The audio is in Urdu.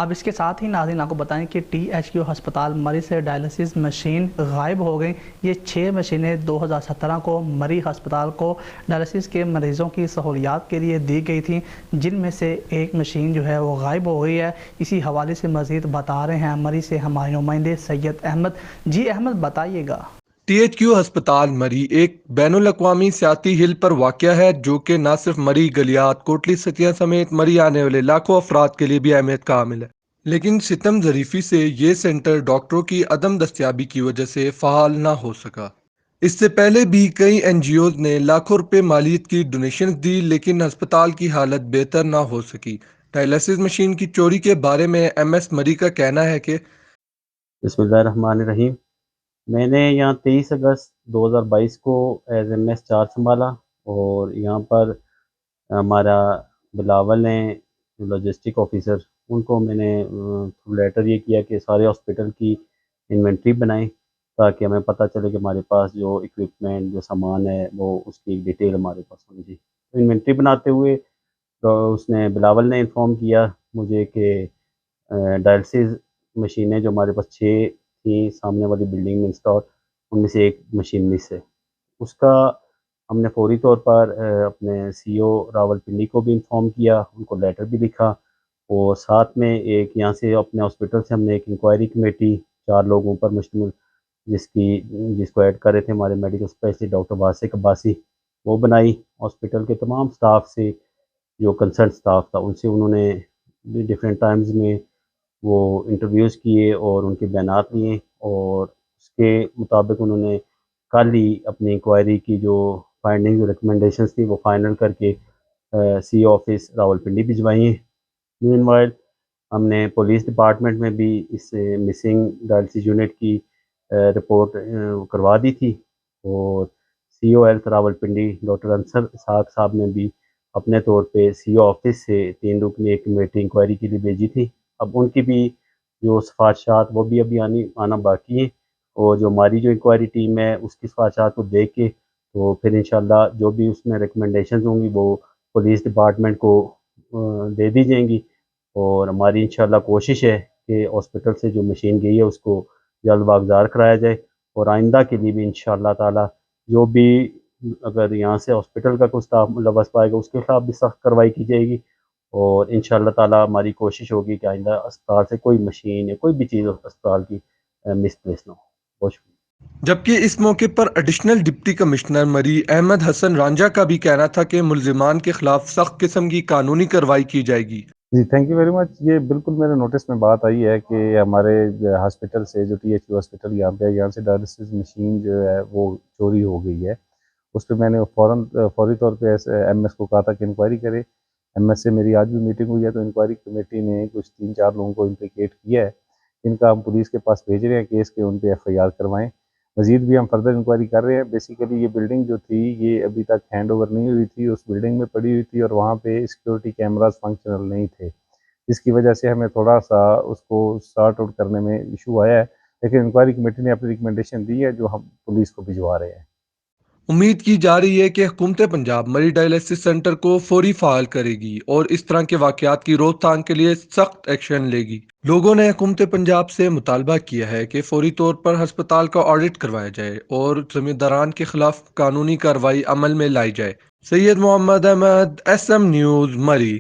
اب اس کے ساتھ ہی ناظرین آپ کو بتائیں کہ ٹی ایچ کیو ہسپتال مری سے ڈائلسس مشین غائب ہو گئی۔ یہ 6 مشینیں 2017 کو مری ہسپتال کو ڈائلسس کے مریضوں کی سہولیات کے لیے دی گئی تھیں، جن میں سے ایک مشین جو ہے وہ غائب ہو گئی ہے۔ اسی حوالے سے مزید بتا رہے ہیں مری سے ہمارے نمائندے سید احمد۔ جی احمد بتائیے گا۔ ٹی ایچ کیو ہسپتال مری ایک بین الاقوامی سیاحتی ہل پر واقع ہے جو کہ نہ صرف مری، گلیات، کوٹلی ستیاں سمیت مری آنے والے لاکھوں افراد کے لیے بھی اہمیت کا حامل ہے، لیکن ستم ظریفی سے یہ سینٹر ڈاکٹروں کی عدم دستیابی کی وجہ سے فعال نہ ہو سکا۔ اس سے پہلے بھی کئی این جی اوز نے لاکھوں روپے مالیت کی ڈونیشنز دی، لیکن ہسپتال کی حالت بہتر نہ ہو سکی۔ ڈائلسس مشین کی چوری کے بارے میں ایم ایس مری کا کہنا ہے کہ بسم اللہ الرحمن الرحیم۔ میں نے یہاں 23 اگست 2022 کو ایز ایم ایس چارج سنبھالا، اور یہاں پر ہمارا بلاول نے لاجسٹک آفیسر، ان کو میں نے لیٹر یہ کیا کہ سارے ہاسپٹل کی انوینٹری بنائیں تاکہ ہمیں پتہ چلے کہ ہمارے پاس جو اکوپمنٹ، جو سامان ہے، وہ اس کی ایک ڈیٹیل ہمارے پاس ہونی چاہیے۔ تو انوینٹری بناتے ہوئے اس نے بلاول نے انفارم کیا مجھے کہ ڈائلسس مشینیں جو ہمارے پاس 6 تھیں سامنے والی بلڈنگ میں انسٹال، ان میں سے ایک مشین مس ہے۔ اس کا ہم نے فوری طور پر اپنے سی او راول پنڈی کو بھی انفارم کیا، ان کو لیٹر بھی لکھا، اور ساتھ میں ایک یہاں سے اپنے ہاسپٹل سے ہم نے ایک انکوائری کمیٹی 4 لوگوں پر مشتمل، جس کو ایڈ کر رہے تھے ہمارے medical specialist doctor Wasiq Abbasi, وہ بنائی۔ ہاسپٹل کے تمام سٹاف سے، جو کنسرن سٹاف تھا، ان سے انہوں نے ڈفرینٹ ٹائمز میں وہ انٹرویوز کیے اور ان کے بیانات لیے، اور اس کے مطابق انہوں نے کل ہی اپنی انکوائری کی جو فائنڈنگز ریکمنڈیشنز تھی وہ فائنل کر کے C O office Rawalpindi بھجوائی ہیں۔ مین وائل ہم نے پولیس ڈپارٹمنٹ میں بھی اس مسنگ ڈائلسس یونٹ کی رپورٹ کروا دی تھی، اور C O health Rawalpindi doctor Ansar Ishaq صاحب نے بھی اپنے طور پہ سی او آفس سے 3 رکنی ایک کمیٹی انکوائری کے لیے بھیجی تھی۔ اب ان کی بھی جو سفارشات وہ بھی ابھی آنا باقی ہیں، اور جو ہماری جو انکوائری ٹیم ہے اس کی سفارشات کو دیکھ کے تو پھر انشاءاللہ جو بھی اس میں ریکمنڈیشنز ہوں گی وہ پولیس ڈپارٹمنٹ کو دے دی جائیں گی، اور ہماری انشاءاللہ کوشش ہے کہ ہاسپٹل سے جو مشین گئی ہے اس کو جلد واگزار کرایا جائے، اور آئندہ کے لیے بھی انشاءاللہ تعالی جو بھی اگر یہاں سے ہاسپٹل کا کوئی اسٹاف ملوث پائے گا اس کے خلاف بھی سخت کارروائی کی جائے گی، اور انشاءاللہ تعالی ہماری کوشش ہوگی کہ آئندہ اسپتال سے کوئی مشین یا کوئی بھی چیز اسپتال کی مس پلیس نہ ہو۔ بہت شکریہ۔ جبکہ اس موقع پر ایڈیشنل ڈپٹی کمشنر مری احمد حسن رانجھا کا بھی کہنا تھا کہ ملزمان کے خلاف سخت قسم کی قانونی کارروائی کی جائے گی۔ جی تھینک یو ویری مچ۔ یہ بالکل میرے نوٹس میں بات آئی ہے کہ ہمارے ہاسپٹل سے جو ٹی ایچ یو ہاسپٹل یہاں پہ ہے، یہاں سے ڈائلسس مشین جو ہے وہ چوری ہو گئی ہے۔ اس پہ میں نے فوری طور پہ ایم ایس کو کہا تھا کہ انکوائری کرے۔ ایم ایس سے میری آج بھی میٹنگ ہوئی ہے، تو انکوائری کمیٹی نے کچھ 3-4 لوگوں کو امپلیکیٹ کیا ہے، ان کا ہم پولیس کے پاس بھیج رہے ہیں کیس کے ان پہ ایف آئی آر کروائیں۔ مزید بھی ہم فردر انکوائری کر رہے ہیں۔ بیسیکلی یہ بلڈنگ جو تھی یہ ابھی تک ہینڈ اوور نہیں ہوئی تھی، اس بلڈنگ میں پڑی ہوئی تھی، اور وہاں پہ سیکورٹی کیمراز فنکشنل نہیں تھے، جس کی وجہ سے ہمیں تھوڑا سا اس کو سارٹ آؤٹ کرنے میں ایشو آیا ہے، لیکن انکوائری کمیٹی نے اپنی ریکمنڈیشن دی ہے جو ہم پولیس کو بھجوا رہے ہیں۔ امید کی جا رہی ہے کہ حکومت پنجاب مری ڈائلسس سینٹر کو فوری فعال کرے گی اور اس طرح کے واقعات کی روک تھام کے لیے سخت ایکشن لے گی۔ لوگوں نے حکومت پنجاب سے مطالبہ کیا ہے کہ فوری طور پر ہسپتال کا آڈٹ کروایا جائے اور ذمہ داران کے خلاف قانونی کارروائی عمل میں لائی جائے۔ سید محمد احمد، ایس ایم نیوز، مری۔